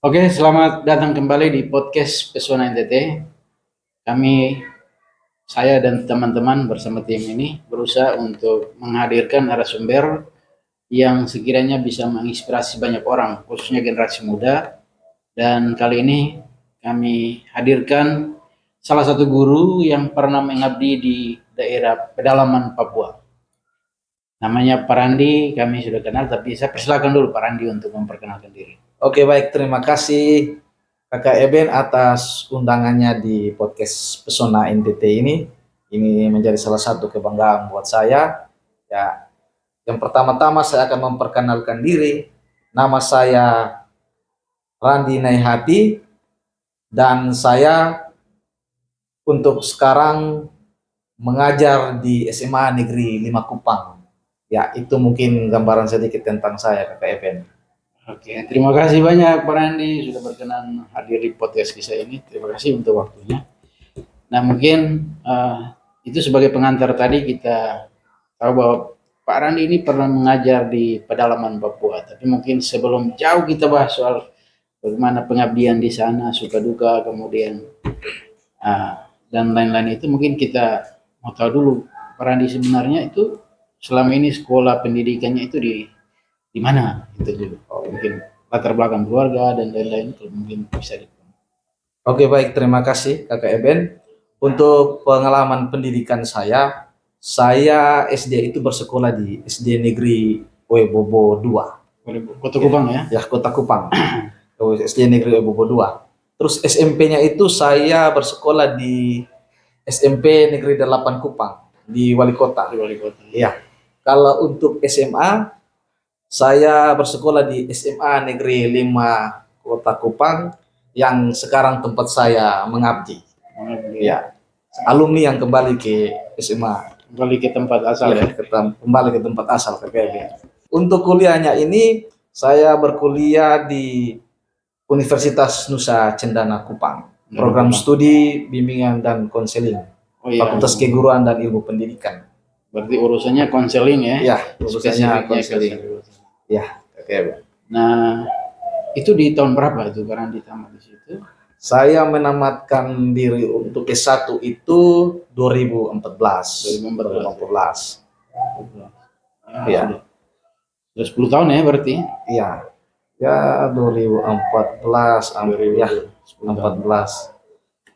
Oke, selamat datang kembali di podcast Pesona NTT. Saya dan teman-teman bersama tim ini berusaha untuk menghadirkan narasumber yang sekiranya bisa menginspirasi banyak orang, khususnya generasi muda. Dan kali ini kami hadirkan salah satu guru yang pernah mengabdi di daerah pedalaman Papua. Namanya Pak Randi, kami sudah kenal, tapi saya persilakan dulu Pak Randi untuk memperkenalkan diri. Oke, baik, terima kasih Kakak Eben atas undangannya di podcast Pesona NTT ini. Ini menjadi salah satu kebanggaan buat saya. Ya, yang pertama-tama saya akan memperkenalkan diri. Nama saya Randi Naihati dan saya untuk sekarang mengajar di SMA Negeri 5 Kupang. Ya, itu mungkin gambaran sedikit tentang saya, Kakak Eben. Oke, terima kasih banyak Pak Randi sudah berkenan hadir di podcast kita ini. Terima kasih untuk waktunya. Nah, mungkin itu sebagai pengantar tadi kita tahu bahwa Pak Randi ini pernah mengajar di pedalaman Papua. Tapi mungkin sebelum jauh kita bahas soal bagaimana pengabdian di sana, suka duka, kemudian dan lain-lain itu, mungkin kita mau tahu dulu Pak Randi sebenarnya itu selama ini sekolah pendidikannya itu di mana itu dulu. Mungkin latar belakang keluarga dan lain-lain kalau mungkin bisa Oke, baik, terima kasih Kakak Eben. Untuk pengalaman pendidikan saya SD itu bersekolah di SD Negeri Webobo 2. Kota Kupang ya? Ya, Kota Kupang. SD Negeri Webobo 2. Terus SMP-nya itu saya bersekolah di SMP Negeri 8 Kupang di Wali Kota. Di Wali Kota. Iya. Kalau untuk SMA, saya bersekolah di SMA Negeri 5 Kota Kupang yang sekarang tempat saya mengabdi. Ya, alumni yang kembali ke SMA. Kembali ke tempat asal ya? Kembali ke tempat asal KKB. Untuk kuliahnya ini, saya berkuliah di Universitas Nusa Cendana Kupang. Program studi bimbingan dan konseling. Fakultas Keguruan dan Ilmu Pendidikan. Berarti urusannya konseling ya? Ya, urusannya konseling. Ya, KKB. Nah, itu di tahun berapa itu karena ditamat di situ? Saya menamatkan diri untuk S1 itu 2014. 2014. Ya. Sudah 10 tahun ya berarti? Iya. Ya 2014 ya 2014.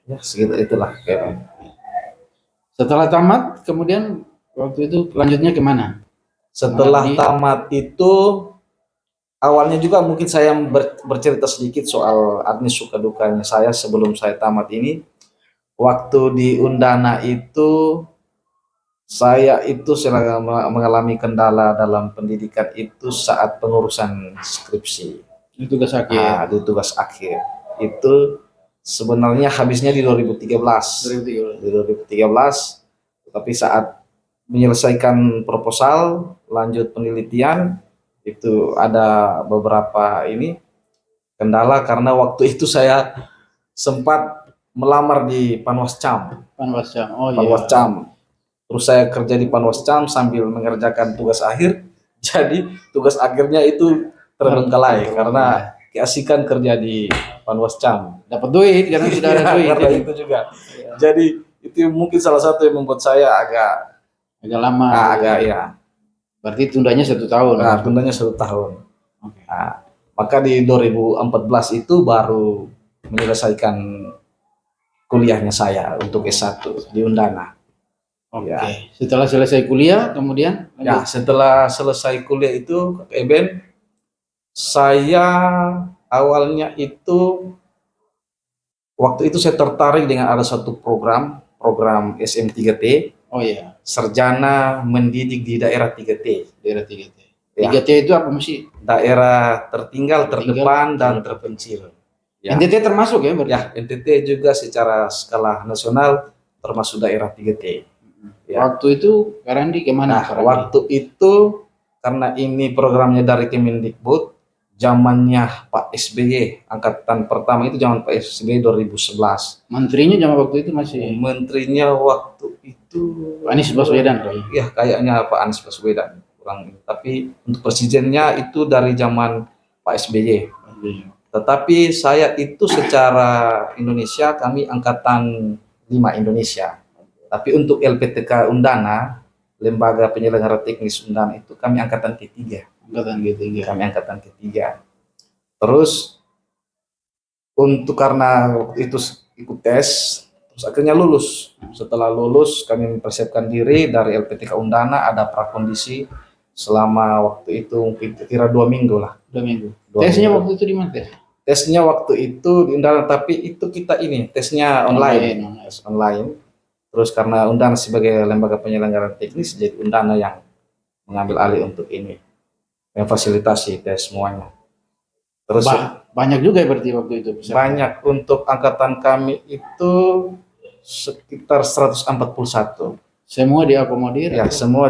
Ya segitu itulah kayaknya. Setelah tamat kemudian waktu itu lanjutnya kemana? Setelah tamat itu awalnya juga mungkin saya bercerita sedikit soal suka dukanya saya sebelum saya tamat ini. Waktu di Undana itu saya itu mengalami kendala dalam pendidikan itu saat pengurusan skripsi. Di tugas akhir. Di tugas akhir. Itu sebenarnya habisnya di 2013. Di 2013, tapi saat menyelesaikan proposal, lanjut penelitian, itu ada beberapa kendala karena waktu itu saya sempat melamar di Panwascam. Panwascam. Oh iya. Panwascam. Terus saya kerja di Panwascam sambil mengerjakan tugas akhir. Jadi tugas akhirnya itu terbengkalai karena keasikan kerja di Panwascam. Dapat duit karena sudah ada duit. Karena itu juga. Jadi itu mungkin salah satu yang membuat saya agak lama. Ya. Berarti tundanya 1 tahun. Tundanya 1 tahun. Okay. Maka di 2014 itu baru menyelesaikan kuliahnya saya untuk S1 di Undana. Oke. Ya. Setelah selesai kuliah kemudian? Ya, setelah selesai kuliah itu Kak Eben, saya awalnya itu waktu itu saya tertarik dengan ada satu program SM3T. Oh iya. Sarjana mendidik di daerah 3T. Daerah 3T. Ya. 3T itu apa mesti? Daerah tertinggal, terdepan, dan terpencil. Ya. NTT termasuk ya berarti? Ya, NTT juga secara skala nasional termasuk daerah 3T. Ya. Waktu itu Karandi kemana? Waktu itu karena ini programnya dari Kemendikbud, zamannya Pak SBY, angkatan pertama itu zaman Pak SBY 2011. Menterinya zaman waktu itu masih? Menterinya waktu itu Anies Baswedan. Ya, kayaknya Pak Anies Baswedan. Tapi untuk presidennya itu dari zaman Pak SBY. Tetapi saya itu secara Indonesia kami angkatan 5 Indonesia. Tapi untuk LPTK Undana, Lembaga Penyelenggara Teknis Undana itu kami angkatan ketiga. Angkatan ketiga. Kami angkatan ketiga. Terus untuk karena waktu itu ikut tes, terus akhirnya lulus. Setelah lulus kami mempersiapkan diri dari LPTK Undana, ada prakondisi selama waktu itu mungkin kira 2 minggu lah. 2 minggu. 2 Tesnya minggu. waktu itu di mana tes? Tesnya waktu itu di Undana, tapi itu kita ini tesnya online. Online. Terus karena Undana sebagai lembaga penyelenggaraan teknis, jadi Undana yang mengambil alih untuk ini, memfasilitasi tes semuanya. Terus Banyak juga ya berarti waktu itu peserta? banyak. Untuk angkatan kami itu sekitar 141. Semua diakomodir? Ya, semua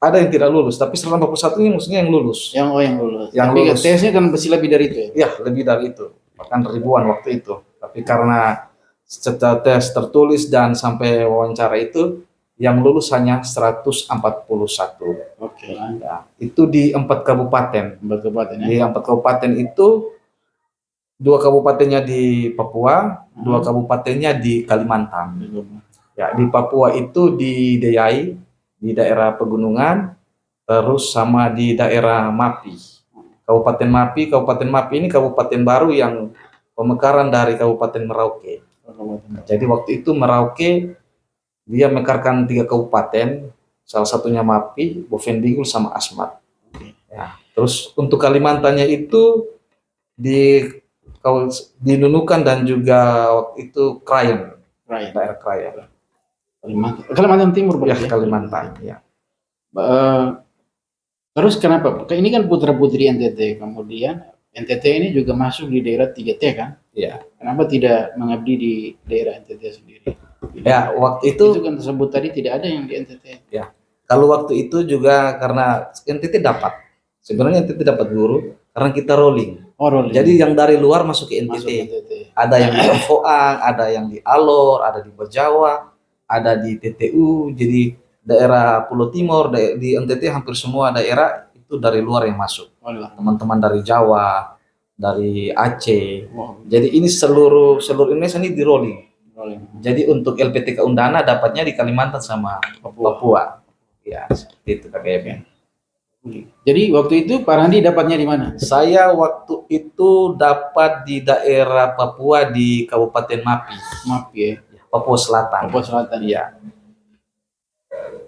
ada yang tidak lulus, tapi 141 ini maksudnya yang lulus. Yang lulus. Yang tapi lulus. tesnya kan pasti lebih dari itu ya? Ya, lebih dari itu. Bahkan ribuan waktu itu. Tapi karena setelah tes tertulis dan sampai wawancara itu, yang lulus hanya 141. Oke. Ya, itu di 4 kabupaten. 4 kabupaten ya? Di 4 kabupaten itu, 2 kabupatennya di Papua, 2 kabupatennya di Kalimantan. Ya, di Papua itu di Deyai, di daerah pegunungan, terus sama di daerah Mapi. Kabupaten Mapi ini kabupaten baru yang pemekaran dari Kabupaten Merauke. Jadi waktu itu Merauke dia mekarkan 3 kabupaten, salah satunya Mapi, Bovendigul sama Asmat. Ya, terus untuk Kalimantannya itu di Nunukan dan juga waktu itu Krayan, daerah Krayan. Kalimantan Timur Ya, berarti? Kalimantan. Ya. Terus kenapa? Ini kan putra-putri NTT, kemudian NTT ini juga masuk di daerah 3T kan? Ya. Kenapa tidak mengabdi di daerah NTT sendiri? Ya, waktu Itu itu kan tersebut tadi tidak ada yang di NTT. ya. Kalau waktu itu juga karena NTT dapat. Sebenarnya NTT dapat guru karena kita rolling. Oh, rolling. Jadi yang dari luar masuk ke NTT. Masuk NTT. Ada yang di Foang, ada yang di Alor, ada di Bajawa, ada di TTU. Jadi daerah Pulau Timur, di NTT hampir semua daerah itu dari luar yang masuk. Teman-teman dari Jawa, dari Aceh. Wow. Jadi ini seluruh Indonesia ini di rolling. Jadi untuk LPTK Undana dapatnya di Kalimantan sama Papua. Ya, seperti itu Kak Eben. Jadi waktu itu Pak Randi dapatnya di mana? Saya waktu itu dapat di daerah Papua di Kabupaten Mapi. Mapi ya. Papua Selatan. Papua Selatan. Iya.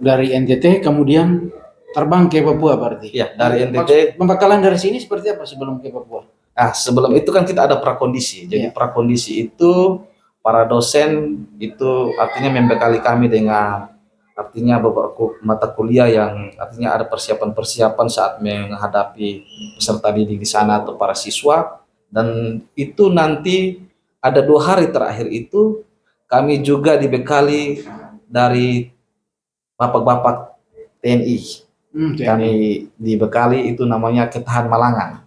Dari NTT kemudian terbang ke Papua berarti? Iya, dari NTT. Pembekalan dari sini seperti apa sebelum ke Papua? Sebelum itu kan kita ada prakondisi. Jadi prakondisi itu para dosen itu artinya membekali kami dengan artinya beberapa mata kuliah yang artinya ada persiapan-persiapan saat menghadapi peserta didik di sana atau para siswa. Dan itu nanti ada 2 hari terakhir itu kami juga dibekali dari bapak-bapak TNI. Kami dibekali itu namanya Ketahan Malangan.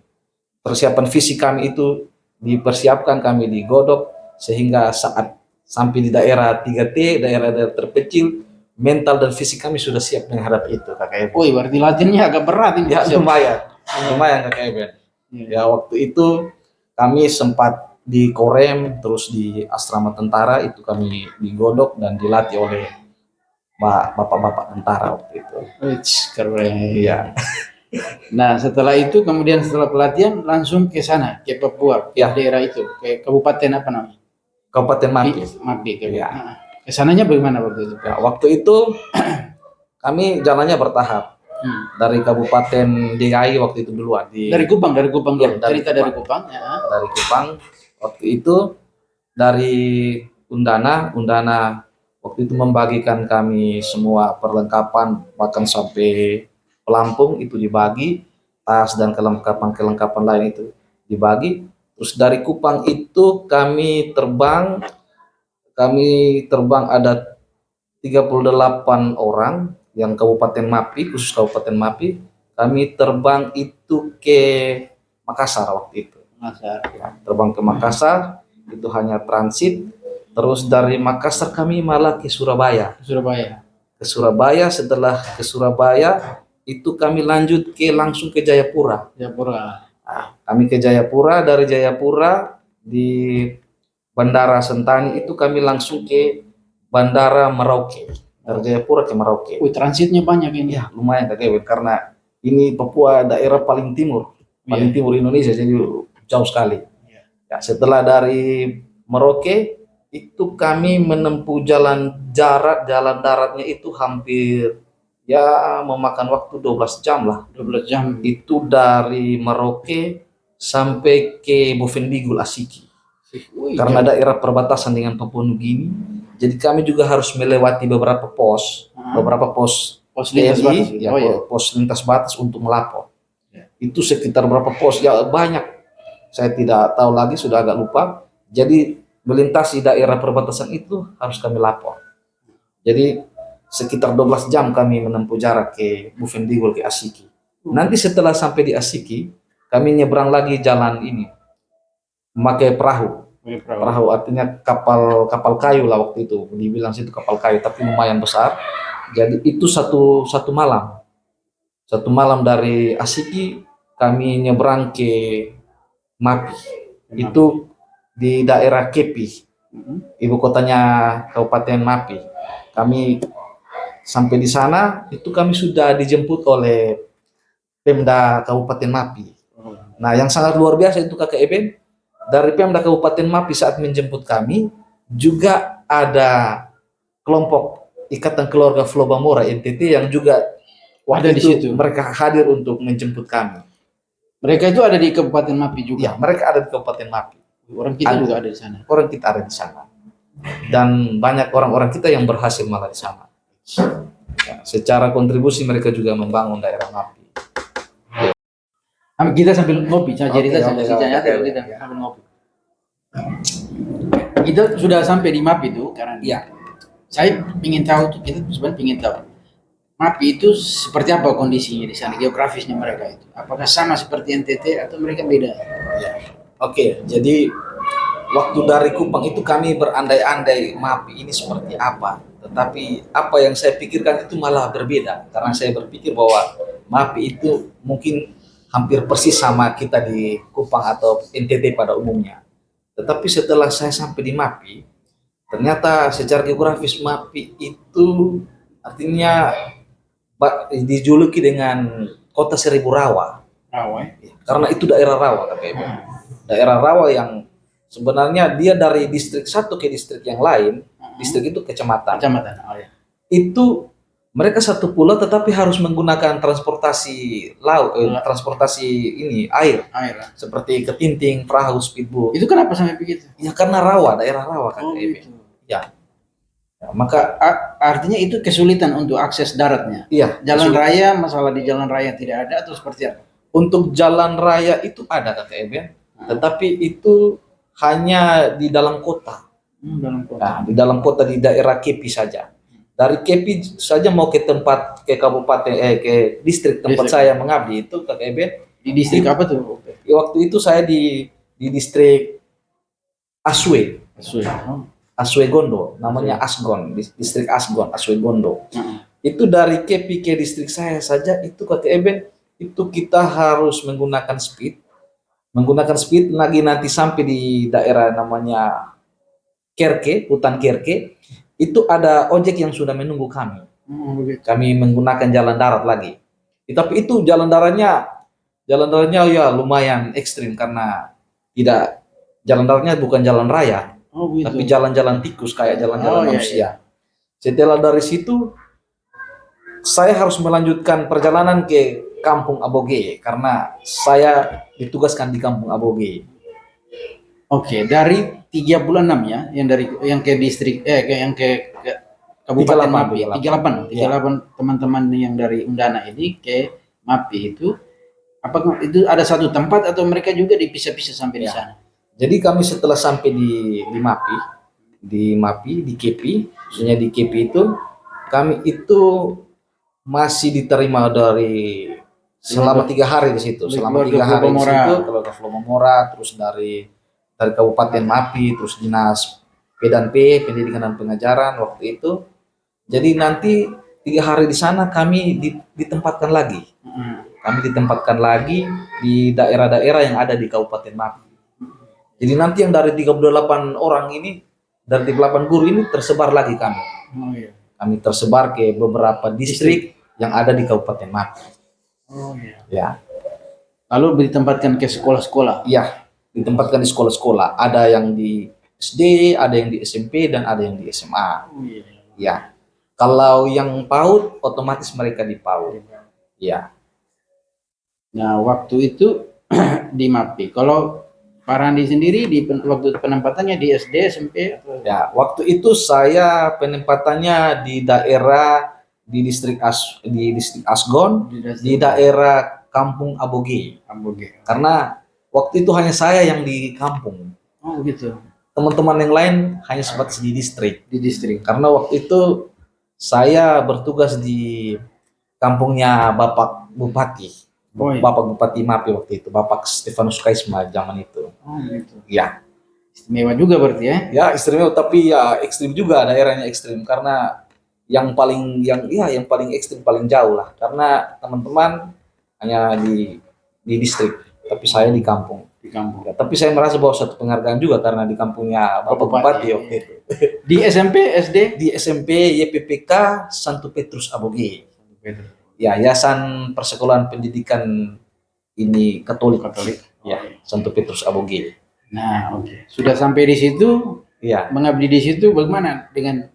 Persiapan fisik kami itu dipersiapkan, kami digodok sehingga saat sampai di daerah 3T, daerah-daerah terpencil, mental dan fisik kami sudah siap menghadapi itu Kakak Eben. Oh, berarti latihannya agak berat ini. Ya, lumayan Kakak Eben. Ya, waktu itu kami sempat di Korem, terus di asrama tentara itu kami digodok dan dilatih oleh bapak-bapak tentara waktu itu. Keren. Iya. Nah, setelah itu kemudian setelah pelatihan langsung ke sana, ke Papua, ke daerah itu, ke kabupaten apa namanya? Kabupaten Mapi. Mapi. Ya. Kesananya bagaimana waktu itu? Ya, waktu itu kami jalannya bertahap. Dari Kabupaten DKI waktu itu duluan. Dari Kupang dulu. Ya, Cerita dari Kupang. Ya. Dari Kupang waktu itu dari Undana waktu itu membagikan kami semua perlengkapan bahkan sampai pelampung itu dibagi, tas dan kelengkapan lain itu dibagi. Terus dari Kupang itu kami terbang ada 38 orang yang Kabupaten Mapi, khusus Kabupaten Mapi. Kami terbang itu ke Makassar waktu itu. Ya, terbang ke Makassar, itu hanya transit. Terus dari Makassar kami malah ke Surabaya. Setelah ke Surabaya itu kami langsung ke Jayapura. Kami ke Jayapura, dari Jayapura di Bandara Sentani itu kami langsung ke Bandara Merauke. Dari Jayapura ke Merauke. Transitnya banyak ini. Ya, lumayan Kak Kevin, karena ini Papua daerah paling timur Indonesia, jadi jauh sekali. Ya, setelah dari Merauke itu kami menempuh jalan daratnya itu hampir ya memakan waktu 12 jam lah. 12 jam. Itu dari Merauke sampai ke Bovendigul Asiki. Karena daerah perbatasan dengan Papua Nugini, jadi kami juga harus melewati beberapa pos lintas batas. Pos lintas batas untuk melapor. Itu sekitar berapa pos? Ya banyak. Saya tidak tahu lagi, sudah agak lupa. Jadi melintasi daerah perbatasan itu harus kami lapor. Jadi sekitar 12 jam kami menempuh jarak ke Bovendigul, ke Asiki. Nanti setelah sampai di Asiki, kami nyebrang lagi jalan ini, memakai perahu. Perahu artinya kapal kayu lah waktu itu, dibilang situ kapal kayu, tapi lumayan besar. Jadi itu satu malam dari Asiki kami nyebrang ke Mapi. Itu di daerah Kepi, ibu kotanya Kabupaten Mapi. Kami sampai di sana itu kami sudah dijemput oleh Pemda Kabupaten Mapi. Nah, yang sangat luar biasa itu Kakak Eben, dari Pemda Kabupaten Mapi saat menjemput kami juga ada kelompok Ikatan Keluarga Flobamora NTT yang juga ada di situ. Mereka hadir untuk menjemput kami. Mereka itu ada di Kabupaten Mapi juga. Ya, mereka ada di Kabupaten Mapi. Orang kita juga ada di sana. Orang kita ada di sana. Dan banyak orang-orang kita yang berhasil malah di sana. Ya, secara kontribusi mereka juga membangun daerah Mapi. Kita sambil ngopi, cerita sambil kita sambil ngopi. Kita sudah sampai di Mapi itu karena saya ingin tahu tuh, kita sebenarnya ingin tahu Mapi itu seperti apa kondisinya di sana, geografisnya mereka itu. Apakah sama seperti NTT atau mereka beda? Ya. Oke, jadi waktu dari Kupang itu kami berandai-andai Mapi ini seperti apa. Tetapi apa yang saya pikirkan itu malah berbeda. Karena saya berpikir bahwa Mapi itu mungkin hampir persis sama kita di Kupang atau NTT pada umumnya. Tetapi setelah saya sampai di Mapi, ternyata secara geografis Mapi itu artinya dijuluki dengan kota seribu rawa. Karena itu daerah rawa, daerah rawa yang sebenarnya dia dari distrik satu ke distrik yang lain, distrik itu kecamatan. Itu mereka satu pulau tetapi harus menggunakan transportasi laut, transportasi ini air, seperti ketinting, perahu, speedboat. Itu kenapa sampai begitu? Ya karena rawa, daerah rawa kan. Gitu. Ya, maka artinya itu kesulitan untuk akses daratnya. Iya. Jalan raya, masalah di jalan raya tidak ada atau seperti apa? Untuk jalan raya itu ada Kakak Eben, tetapi itu hanya di dalam kota. Dalam kota. Nah, di dalam kota di daerah Kepi saja. Dari Kepi saja mau ke tempat ke kabupaten ke distrik tempat saya mengabdi itu Kakak Eben. Di distrik apa tuh? Waktu itu saya di distrik Aswe. Aswegondo, namanya Asgon, distrik Asgon, Aswegondo. Itu dari Kepi ke distrik saya saja itu Kakak Eben, itu kita harus menggunakan speed lagi nanti sampai di daerah namanya Kerke, hutan Kerke, itu ada ojek yang sudah menunggu kami. Kami menggunakan jalan darat lagi. Tapi itu jalan daratnya ya lumayan ekstrim karena jalan daratnya bukan jalan raya. Tapi jalan-jalan tikus kayak jalan-jalan manusia. Setelah dari situ, saya harus melanjutkan perjalanan ke Kampung Aboge karena saya ditugaskan di Kampung Aboge. Oke, dari 36 ya, yang ke distrik yang ke Kabupaten Mapi, 38 teman-teman yang dari Undana ini ke Mapi itu, apakah itu ada satu tempat atau mereka juga dipisah-pisah sampai di sana? Jadi kami setelah sampai di Kepi, khususnya di Kepi itu, kami itu masih diterima dari selama 3 hari di situ. Selama 3 hari di situ, keluarga Flomomora, terus dari Kabupaten Mapi, terus dinas P&P, pendidikan dan pengajaran waktu itu. Jadi nanti 3 hari di sana kami ditempatkan lagi. kami ditempatkan lagi di daerah-daerah yang ada di Kabupaten Mapi. Jadi nanti yang dari 38 orang ini, dari 38 guru ini tersebar lagi kami. Oh iya. Kami tersebar ke beberapa distrik yang ada di Kabupaten Mapi. Oh iya. Ya, Lalu ditempatkan ke sekolah-sekolah. iya, ditempatkan di sekolah-sekolah. Ada yang di SD, ada yang di SMP, dan ada yang di SMA. Oh iya. Ya, kalau yang PAUD, otomatis mereka di PAUD. Ya, Nah, waktu itu di MAPI. Kalau Pak Randi sendiri waktu penempatannya di SD, SMP atau ya. Waktu itu saya penempatannya di daerah di distrik Asgon, di daerah Kampung Aboge. Aboge. Karena waktu itu hanya saya yang di kampung. Oh gitu. Teman-teman yang lain hanya sebatas di distrik. Di distrik. Karena waktu itu saya bertugas di kampungnya Bapak Bupati. Oh iya. Bapak Bupati Mapi waktu itu, Bapak Stefanus Kaisma zaman itu. Oh gitu. Ya, Istimewa juga berarti ya. ya istimewa, tapi ya ekstrim juga, daerahnya ekstrim karena yang paling ekstrim paling jauh lah, karena teman-teman hanya di distrik, tapi saya di kampung. Di kampung. Ya, tapi saya merasa bahwa satu penghargaan juga karena di kampungnya Bapak Bupati waktu itu. Di SMP, SD? Di SMP YPPK Santo Petrus Aboge. Ya, Yayasan Persekolahan Pendidikan ini Katolik. Ya, Santo Petrus Aboge. Nah, oke. Sudah sampai di situ, Iya. mengabdi di situ, bagaimana dengan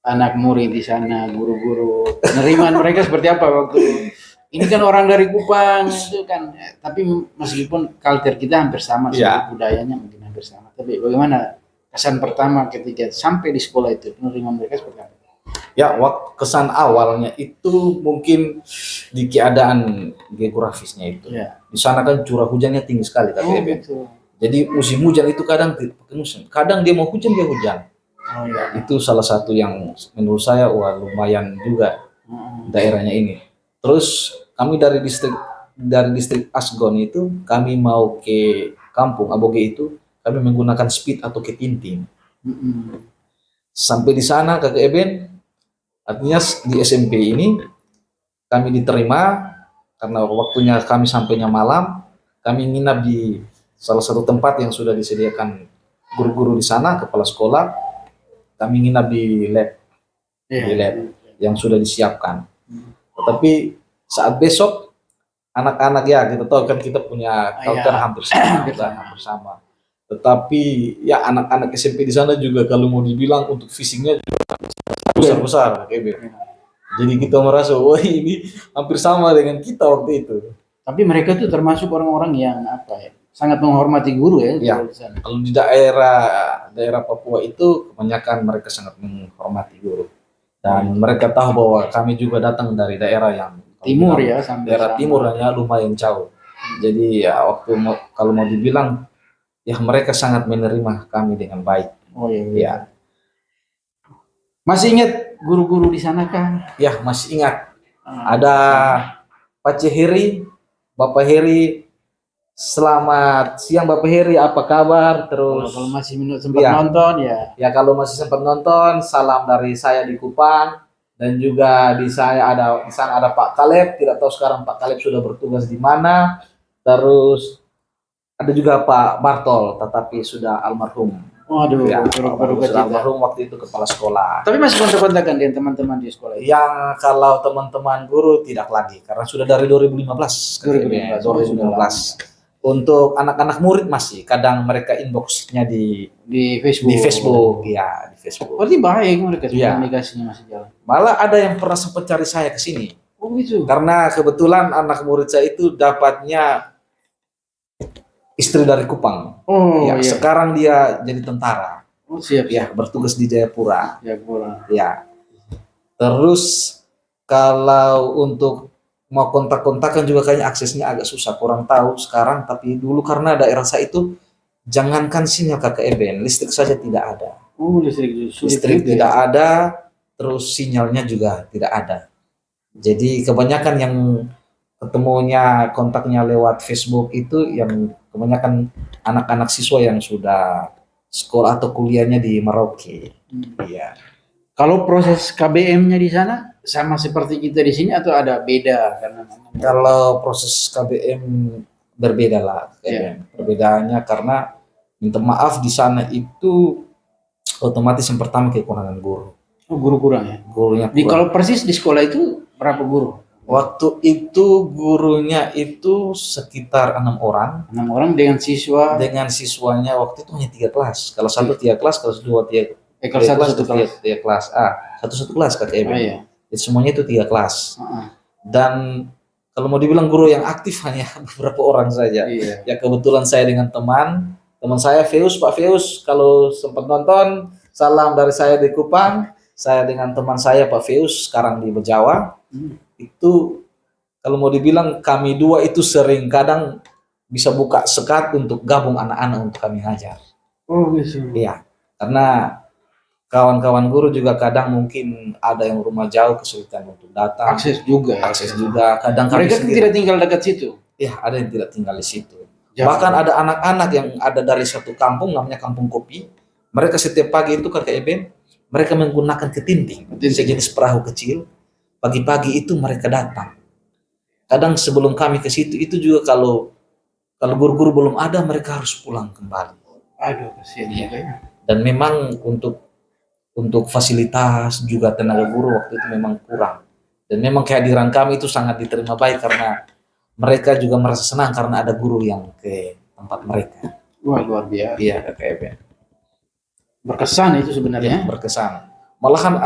anak murid di sana, guru-guru, penerimaan mereka seperti apa waktu ini kan orang dari Kupang itu kan, tapi meskipun culture kita hampir sama, Iya. budayanya mungkin hampir sama, tapi bagaimana kesan pertama ketika sampai di sekolah itu, penerimaan mereka seperti apa? Ya, waktu kesan awalnya itu mungkin di keadaan geografisnya itu. Ya. Di sana kan curah hujannya tinggi sekali Oh, KTP. gitu. Jadi musim hujan itu kadang tidak pakai musim. Kadang dia mau hujan dia hujan. Oh, ya. Itu salah satu yang menurut saya wah lumayan juga daerahnya ini. Terus kami dari distrik Asgon itu kami mau ke kampung Aboge itu kami menggunakan speed atau ketinting. Sampai di sana Kakak Eben, artinya di SMP ini kami diterima karena waktunya kami sampainya malam, kami nginap di salah satu tempat yang sudah disediakan guru-guru di sana, kepala sekolah, kami nginap di lab yang sudah disiapkan. Tetapi saat besok anak-anak ya kita tahu kan kita punya culture hampir sama. Tetapi ya anak-anak SMP di sana juga kalau mau dibilang untuk fisiknya besar-besar, jadi kita merasa wah ini hampir sama dengan kita waktu itu. Tapi mereka tuh termasuk orang-orang yang apa ya, sangat menghormati guru ya. Ya. Kalau di daerah Papua itu kebanyakan mereka sangat menghormati guru dan mereka tahu bahwa kami juga datang dari daerah yang timur ya, daerah timur hanya lumayan jauh. Jadi ya kalau mau dibilang ya mereka sangat menerima kami dengan baik. Oh iya. Ya. Masih ingat guru-guru di sana kan? Ya, masih ingat. Ada Pak Heri, Bapak Heri. Selamat siang Bapak Heri, apa kabar? Terus kalau masih sempat nonton ya. Ya, kalau masih sempat nonton, salam dari saya di Kupang dan juga di sana ada Pak Kaleb. Tidak tahu sekarang Pak Kaleb sudah bertugas di mana. Terus ada juga Pak Bartol, tetapi sudah almarhum. Waduh, ya, sudah almarhum waktu itu kepala sekolah. Tapi masih kontak-kontakan dengan teman-teman di sekolah itu? Yang kalau teman-teman guru tidak lagi, karena sudah dari 2015. 2015. Untuk anak-anak murid masih, kadang mereka inboxnya di Facebook, ya di Facebook. Berarti baik mereka komunikasinya masih jalan. Malah ada yang pernah sempat cari saya ke sini. Oh gitu. Karena kebetulan anak murid saya itu dapatnya istri dari Kupang. Oh ya, iya. Sekarang dia jadi tentara. Oh siap. Ya, bertugas di Jayapura. Jayapura. Ya. Terus kalau untuk mau kontak-kontakan juga kayaknya aksesnya agak susah, kurang tahu sekarang. Tapi dulu karena daerah saya itu jangankan sinyal Kakak Eben, listrik saja tidak ada. Oh listrik tidak ada, terus sinyalnya juga tidak ada. Jadi kebanyakan yang ketemunya kontaknya lewat Facebook itu yang kebanyakan anak-anak siswa yang sudah sekolah atau kuliahnya di Merauke. Iya. Kalau proses KBM-nya di sana sama seperti kita di sini atau ada beda karena Kalau proses KBM berbeda lah, Iya. perbedaannya karena minta maaf di sana itu otomatis yang pertama kekurangan guru. guru kurang ya? Gurunya Di kurang. kalau persis di sekolah itu berapa guru? Waktu itu gurunya itu sekitar 6 orang 6 orang dengan siswa dengan siswanya waktu itu hanya 3 kelas. Kalau satu 3 kelas, kalau dua kelas satu satu kelas. tiga kelas. Satu kelas kata Oh Eben. iya. Jadi semuanya itu 3 kelas. Heeh. Dan kalau mau dibilang guru yang aktif hanya beberapa orang saja. Iya. Ya kebetulan saya dengan teman saya Feus, Pak Feus, kalau sempat nonton, salam dari saya di Kupang. Saya dengan teman saya Pak Feus sekarang di Bejawa. Itu kalau mau dibilang kami dua itu sering kadang bisa buka sekat untuk gabung anak-anak untuk kami ngajar. Oh gitu. Iya, karena kawan-kawan guru juga kadang mungkin ada yang rumah jauh kesulitan untuk datang. Akses juga. Ya. Akses juga kadang kami Mereka sendiri. tidak tinggal dekat situ. Ya, ada yang tidak tinggal di situ. Jauh. Bahkan ada anak-anak yang ada dari satu kampung namanya Kampung Kopi. Mereka setiap pagi itu kakak Eben, mereka menggunakan ketinting, sejenis perahu kecil. Pagi-pagi itu mereka datang. Kadang sebelum kami ke situ itu juga kalau guru-guru belum ada mereka harus pulang kembali. Aduh kasihan ya. Dan memang untuk fasilitas juga tenaga guru waktu itu memang kurang. Dan memang kehadiran kami itu sangat diterima baik karena mereka juga merasa senang karena ada guru yang ke tempat mereka. Wah luar biasa. Iya kakak Eben. Berkesan itu sebenarnya. Ya, berkesan. Malahan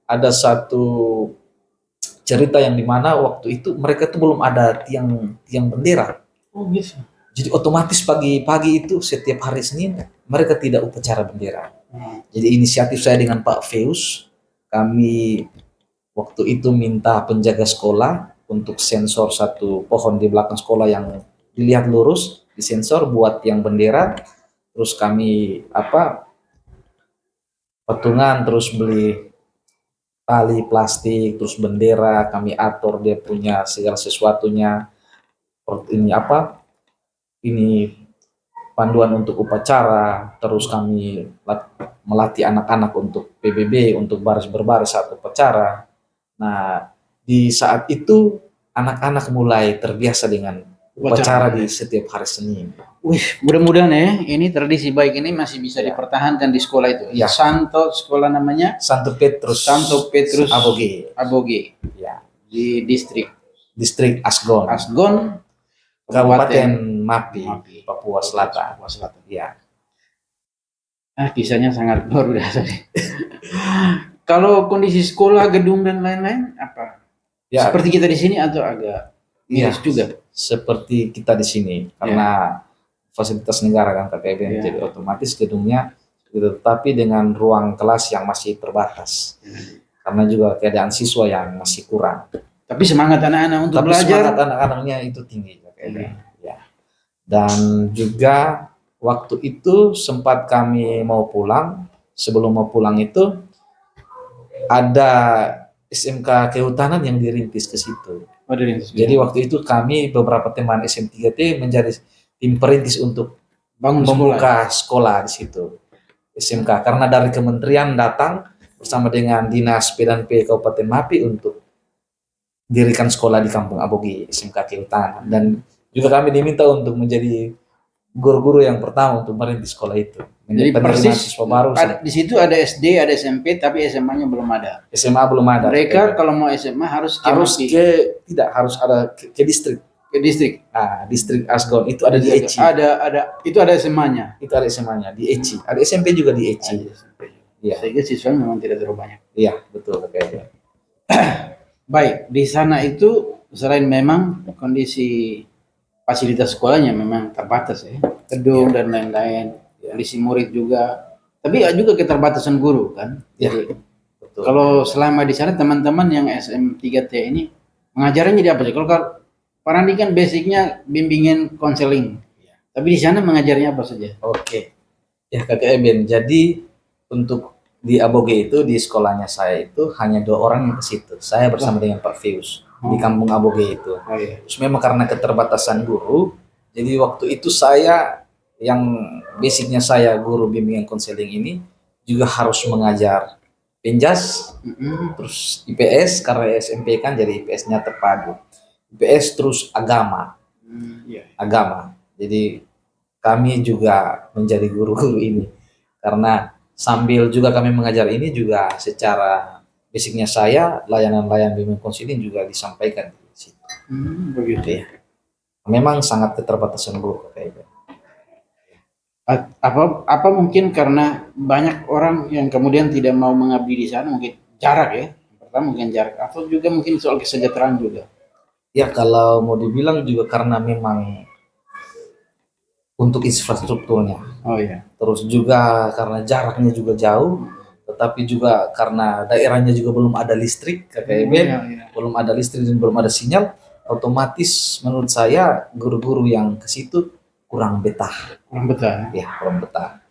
ada satu cerita yang dimana waktu itu mereka tuh belum ada tiang bendera. Oh gitu. Jadi otomatis pagi-pagi itu setiap hari Senin mereka tidak upacara bendera. Jadi inisiatif saya dengan Pak Feus, kami waktu itu minta penjaga sekolah untuk sensor satu pohon di belakang sekolah yang dilihat lurus, disensor buat tiang bendera. Terus kami patungan, terus beli tali plastik, terus bendera, kami atur dia punya segala sesuatunya. Ini panduan untuk upacara, terus kami melatih anak-anak untuk PBB, untuk baris berbaris saat upacara. Nah, di saat itu anak-anak mulai terbiasa dengan upacara di setiap hari Senin. Wih, mudah-mudahan ya, ini tradisi baik ini masih bisa dipertahankan di sekolah itu. Ya. Santo sekolah namanya? Santo Petrus Aboge. Ya. Di distrik Asgon. Kabupaten Mapi, Papua Selatan. Ya. Kisahnya sangat luar biasa. Kalau kondisi sekolah, gedung dan lain-lain apa? Ya. Seperti kita di sini atau agak miris juga? Seperti kita di sini karena fasilitas negara kan kakak Eben, jadi otomatis gedungnya tetapi dengan ruang kelas yang masih terbatas. Karena juga keadaan siswa yang masih kurang. Tapi semangat anak-anak untuk belajar. Semangat anak-anaknya itu tinggi. Ya. Dan juga waktu itu sempat kami mau pulang. Sebelum mau pulang itu ada SMK Kehutanan yang dirintis ke situ. Jadi waktu itu kami beberapa teman SM3T menjadi tim perintis untuk membuka sekolah di situ. SMK karena dari kementerian datang bersama dengan Dinas P&P Kabupaten Mapi untuk dirikan sekolah di Kampung Aboge SMK Kehutanan, dan juga kami diminta untuk menjadi guru-guru yang pertama untuk merintis sekolah itu. Jadi persis siswa baru. Di situ ada SD, ada SMP, tapi SMA-nya belum ada. SMA belum ada. Mereka kalau mau SMA harus ada ke distrik. Ke distrik. Distrik Asgon itu ada di Eci. Itu ada SMA-nya. Itu ada SMA-nya di Eci. Ada SMP juga di Eci. Iya. Sehingga siswanya memang tidak terlalu banyak. Iya, betul kayaknya. Baik, di sana itu selain memang kondisi fasilitas sekolahnya memang terbatas ya, gedung dan lain-lain, kondisi murid juga, tapi juga keterbatasan guru kan. Jadi betul. Kalau selama di sana teman-teman yang SM3T ini mengajarnya jadi apa sih? Kalau Pak Randi kan basicnya bimbingan konseling, tapi di sana mengajarnya apa saja? Oke, ya kakak Eben. Jadi untuk di Aboge itu, di sekolahnya saya itu hanya 2 orang yang ke situ. Saya bersama dengan Pak Feus di Kampung Aboge itu. Terus memang karena keterbatasan guru, jadi waktu itu saya yang basicnya saya guru bimbingan konseling ini juga harus mengajar Penjas, Mm-mm. terus IPS karena SMP kan jadi IPS-nya terpadu. IPS terus agama, Iya. agama. Jadi kami juga menjadi guru-guru ini karena sambil juga kami mengajar ini juga secara basicnya saya layanan-layanan bimbing konseling juga disampaikan di situ. Begitu. Ya. Memang sangat keterbatasan guru kayaknya. Apa mungkin karena banyak orang yang kemudian tidak mau mengabdi di sana, mungkin jarak ya. Yang pertama mungkin jarak, atau juga mungkin soal kesejahteraan juga. Ya kalau mau dibilang juga karena memang untuk infrastrukturnya. Oh iya. Terus juga karena jaraknya juga jauh, tetapi juga karena daerahnya juga belum ada listrik, KKB, Iya, iya. belum ada listrik dan belum ada sinyal, otomatis menurut saya guru-guru yang ke situ kurang betah, Kurang betah. ya kurang betah.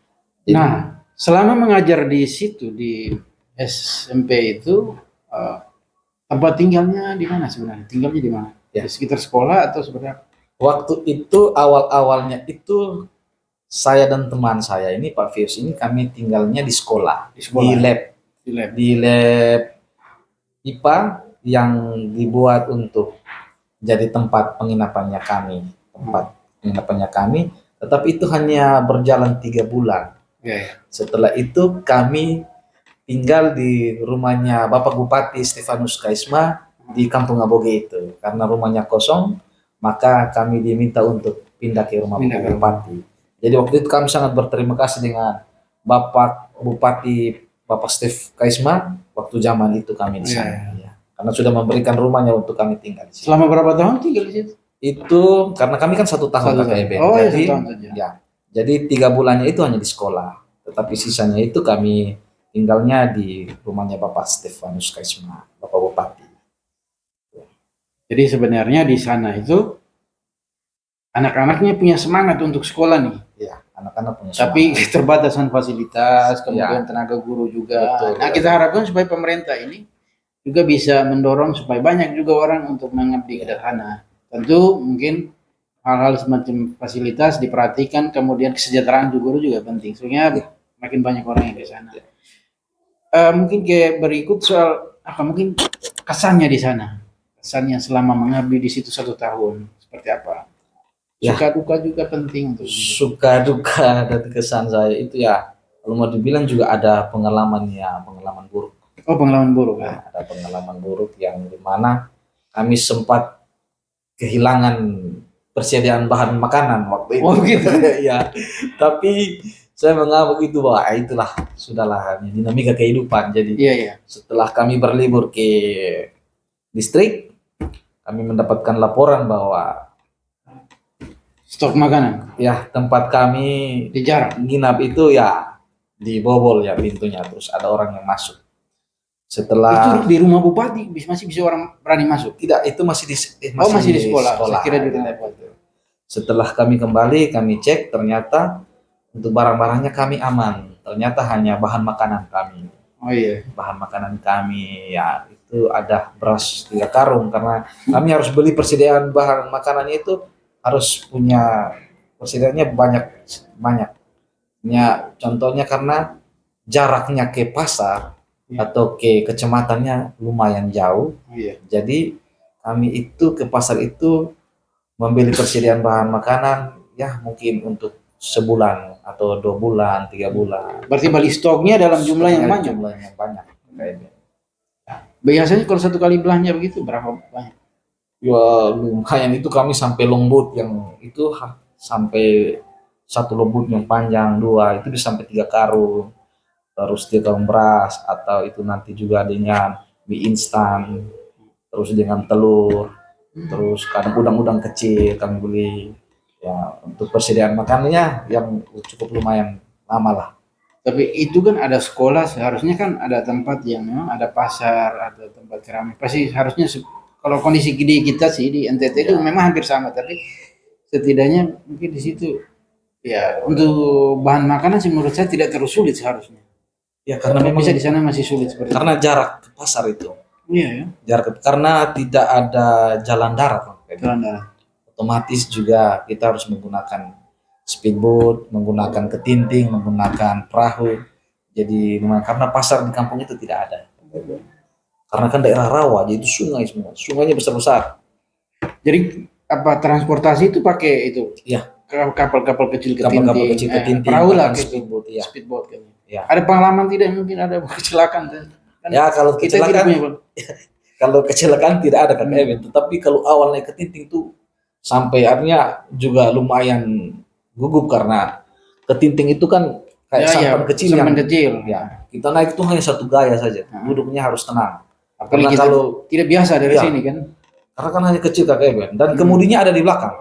Jadi, Nah, selama mengajar di situ di SMP itu, eh, tempat tinggalnya di mana sebenarnya? Tinggalnya di mana? Ya. Di sekitar sekolah atau seperti apa? waktu itu awal-awalnya itu saya dan teman saya ini Pak Fius ini kami tinggalnya di sekolah, Di sekolah. Di lab. di lab IPA yang dibuat untuk jadi tempat penginapannya kami, tetapi itu hanya berjalan 3 bulan. Iya, iya. Setelah itu kami tinggal di rumahnya Bapak Bupati Stefanus Kaisma di Kampung Aboge itu. Karena rumahnya kosong, maka kami diminta untuk pindah ke rumah Pindah Bapak ke Bupati. Jadi waktu itu kami sangat berterima kasih dengan Bapak Bupati Bapak Stef Kaisma waktu zaman itu kami di Iya, sana. Ya. Karena sudah memberikan rumahnya untuk kami tinggal di situ. Selama berapa tahun tinggal di situ? Itu karena kami kan 1 tahun 1 pakai tahun. EBN. Oh ya, Jadi 1 tahun saja. ya, jadi 3 bulannya itu hanya di sekolah, tetapi sisanya itu kami tinggalnya di rumahnya Bapak Stefanus Kaisma, Bapak Bupati. Jadi sebenarnya di sana itu anak-anaknya punya semangat untuk sekolah nih. Ya, anak-anak punya Tapi semangat. keterbatasan fasilitas, kemudian tenaga guru juga. Betul. Nah, kita harapkan supaya pemerintah ini juga bisa mendorong supaya banyak juga orang untuk mengabdi ke sana. Tentu mungkin hal-hal semacam fasilitas diperhatikan, kemudian kesejahteraan guru juga penting. Soalnya makin banyak orang yang ke sana. Mungkin kayak berikut soal apa mungkin kesannya di sana, kesannya selama mengabdi di situ 1 tahun seperti apa? Ya. Suka duka juga penting untuk Suka duka dan kesan saya itu ya, kalau mau dibilang juga ada pengalaman buruk. Oh, pengalaman buruk ya. Ada pengalaman buruk yang dimana kami sempat kehilangan persediaan bahan makanan waktu itu. Oh, gitu. Ya, tapi saya menganggap itu bahwa itulah sudahlah dinamika kehidupan. Jadi Iya. setelah kami berlibur ke distrik, kami mendapatkan laporan bahwa Stok makanan ya tempat kami dijarah. nginap itu ya dibobol ya pintunya, terus ada orang yang masuk. Setelah Itu di rumah bupati masih bisa orang berani masuk. tidak, itu masih di Masih di sekolah. Saya kira di rumah bupati. Setelah kami kembali, kami cek ternyata untuk barang-barangnya kami aman. Ternyata hanya bahan makanan kami. Oh iya. Bahan makanan kami ya itu ada beras 3 karung karena kami harus beli persediaan bahan makanannya itu harus punya persediaannya banyak. Ya, contohnya karena jaraknya ke pasar atau ke kecamatannya lumayan jauh. Oh iya. Jadi kami itu ke pasar itu membeli persediaan bahan makanan ya mungkin untuk sebulan atau 2 bulan, 3 bulan. Berarti beli stoknya dalam jumlah yang banyak. Jumlah yang banyak. Biasanya kalau 1 kali belanja begitu berapa banyak? Ya lumayan, itu kami sampai lembut yang itu sampai 1 lembut yang panjang 2 itu bisa sampai 3 karung. Terus 3 karung beras atau itu nanti juga dengan mie instan, terus dengan telur, terus kadang udang-udang kecil kami beli. Ya untuk persediaan makanannya yang cukup lumayan lama lah. Tapi itu kan ada sekolah, seharusnya kan ada tempat yang memang ada pasar, ada tempat keramik. Pasti harusnya kalau kondisi di kita sih di NTT itu memang hampir sama, tapi setidaknya mungkin di situ ya untuk bahan makanan sih menurut saya tidak terlalu sulit seharusnya. Ya karena Tapi memang bisa di sana masih sulit seperti karena jarak ke pasar itu. Iya ya. Karena tidak ada jalan darat. Jalan darat. Otomatis juga kita harus menggunakan speedboat, menggunakan ketinting, menggunakan perahu. jadi lumayan, karena pasar di kampung itu tidak ada. Karena kan daerah rawa, jadi itu sungai semua, sungainya besar-besar. Jadi apa transportasi itu pakai itu? Iya. Kapal-kapal kecil Kapal-kapal ketinting, kecil ketinting, perahu lah, bahkan gitu. speedboat, ya. Speedboat kan. Ya. Ada pengalaman tidak mungkin ada kecelakaan kan? Ya kalau Kita tidak kecelakaan, punya, Bang. kalau kecelakaan tidak ada Kak Eben, tetapi kalau awal naik ketinting tuh sampai artinya juga lumayan gugup karena ketinting itu kan kayak sampan kecil yang sampan kecil. ya kita naik itu hanya satu gaya saja, duduknya harus tenang. Apalagi Karena kita kalau tidak biasa dari ya, sini kan. karena kan hanya kecil Kak Eben dan kemudinya ada di belakang,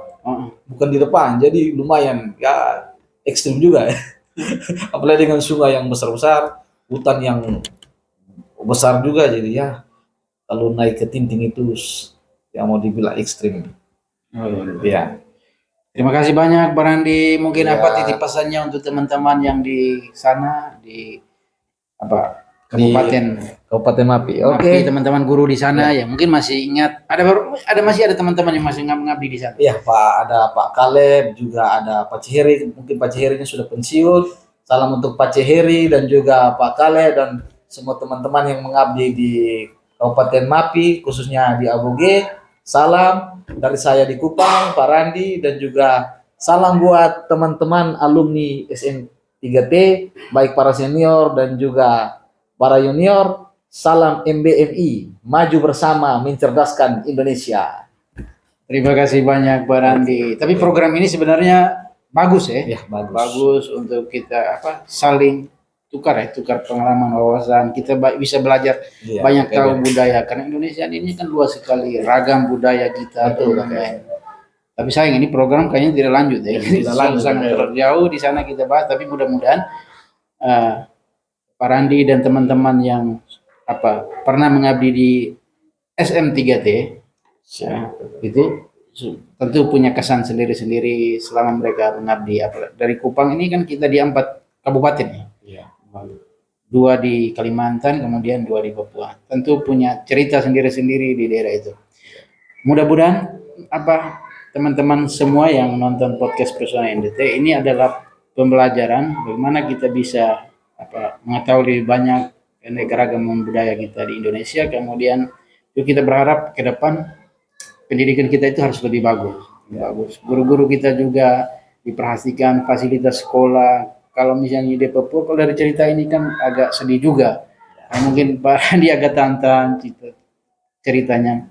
bukan di depan, jadi lumayan ya ekstrim juga ya. Apalagi dengan sungai yang besar-besar, hutan yang besar juga, jadi ya kalau naik ketinting itu yang mau dibilang ekstrim. Ya. Terima kasih banyak Pak Randi. Mungkin Ya. apa titip pesannya untuk teman-teman yang di sana di apa Kabupaten Mapi. Oke, teman-teman guru di sana ya mungkin masih ingat masih ada teman-teman yang masih mengabdi di sana. Iya, ada Pak Kaleb, juga ada Pak Ciheri, mungkin Pak Ciherinya sudah pensiun. Salam untuk Pak Ciheri dan juga Pak Kaleb dan semua teman-teman yang mengabdi di Kabupaten Mapi, khususnya di Aboge. Salam dari saya di Kupang, Pak Randi, dan juga salam buat teman-teman alumni SM3T, baik para senior dan juga para junior. Salam MBMI, maju bersama mencerdaskan Indonesia. Terima kasih banyak Pak Randi. Tapi program ini sebenarnya bagus ya. Ya, bagus untuk kita saling tukar pengalaman, wawasan. Kita bisa belajar banyak tahu budaya karena Indonesia ini kan luas sekali ragam budaya kita. Betul, tapi sayang ini program kayaknya tidak lanjut ya. Tidak lanjut, sangat terjauh di sana kita bahas, tapi mudah-mudahan Pak Randi dan teman-teman yang pernah mengabdi di SM3T itu tentu punya kesan sendiri-sendiri selama mereka mengabdi. Dari Kupang ini kan kita di 4 kabupaten ya. 2 di Kalimantan, kemudian 2 di Papua. Tentu punya cerita sendiri-sendiri di daerah itu. Mudah-mudahan teman-teman semua yang menonton podcast Pesona NTT ini adalah pembelajaran bagaimana kita bisa mengetahui lebih banyak keragaman budaya kita di Indonesia. Kemudian kita berharap ke depan pendidikan kita itu harus lebih bagus. Guru-guru kita juga diperhatikan, fasilitas sekolah. Kalau misalnya di Papua, kalau dari cerita ini kan agak sedih juga. Mungkin Pak Randi agak tantang ceritanya.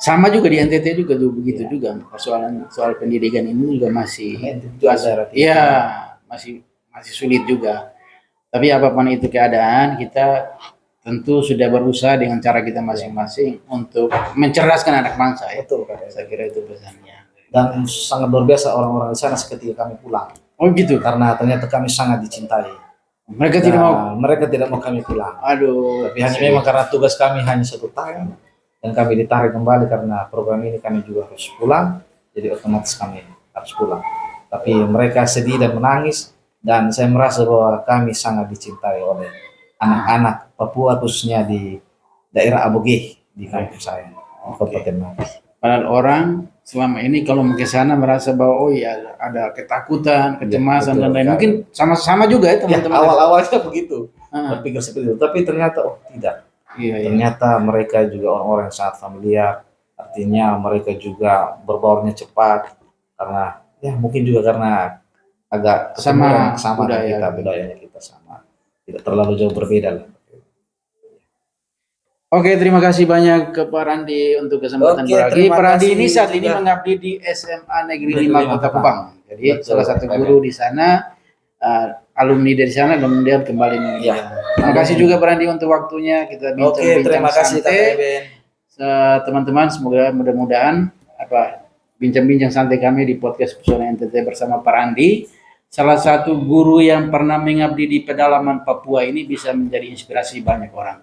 Sama juga di NTT juga begitu juga. Soal pendidikan ini juga masih sulit juga. Tapi apapun itu keadaan, kita tentu sudah berusaha dengan cara kita masing-masing untuk mencerdaskan anak bangsa. Betul, saya kira itu pesannya. Dan sangat luar biasa orang-orang di sana ketika kami pulang. Oh gitu. Karena ternyata kami sangat dicintai. Mereka tidak mau kami pulang. Aduh. Tapi hanya memang karena tugas kami hanya 1 tahun dan kami ditarik kembali karena program ini kami juga harus pulang. Jadi otomatis kami harus pulang. Tapi mereka sedih dan menangis dan saya merasa bahwa kami sangat dicintai oleh anak-anak Papua, khususnya di daerah Aboge di kampung saya, Kabupaten Mapi. Padahal orang selama ini kalau ke sana merasa bahwa ada ketakutan, kecemasan dan lain. Mungkin sama-sama juga ya teman-teman. Awal-awalnya begitu, berpikir seperti itu. Tapi ternyata tidak. Ternyata mereka juga orang-orang yang sangat familiar. Artinya mereka juga berbaurnya cepat karena mungkin juga karena agak sama budayanya kita sama, tidak terlalu jauh berbeda lah. Oke, terima kasih banyak ke Pak Randi untuk kesempatan berbagi. Pak Randi ini saat ini mengabdi di SMA Negeri 5 Kota Kupang. Jadi salah satu guru di sana, alumni dari sana, kemudian kembali mengajar. Terima kasih juga Pak Randi untuk waktunya. Kita bincang-bincang terima kasih santai. Teman-teman, semoga mudah-mudahan bincang-bincang santai kami di podcast Pesona NTT bersama Pak Randi, salah satu guru yang pernah mengabdi di pedalaman Papua ini, bisa menjadi inspirasi banyak orang.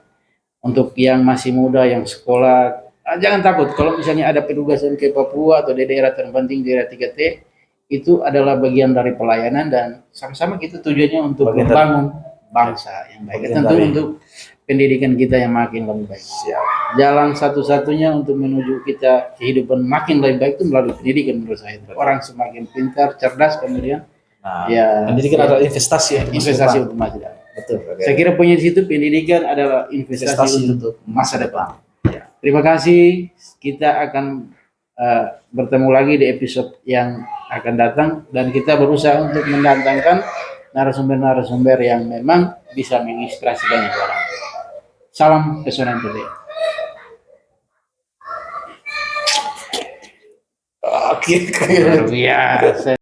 Untuk yang masih muda, yang sekolah, jangan takut kalau misalnya ada penugasan ke Papua atau di daerah terpenting, daerah 3T, itu adalah bagian dari pelayanan dan sama-sama kita tujuannya untuk membangun bangsa yang baik. Tentu untuk pendidikan kita yang makin lebih baik. Jalan satu-satunya untuk menuju kita kehidupan makin lebih baik itu melalui pendidikan menurut saya. Orang semakin pintar, cerdas, kemudian pendidikan adalah investasi untuk masa depan. Betul. Saya kira poinnya di situ, pendidikan adalah investasi untuk masa depan. Terima kasih. Kita akan bertemu lagi di episode yang akan datang, dan kita berusaha untuk mendatangkan narasumber-narasumber yang memang bisa menginspirasi banyak orang. Salam Pesona NTT. Oke. Luar biasa.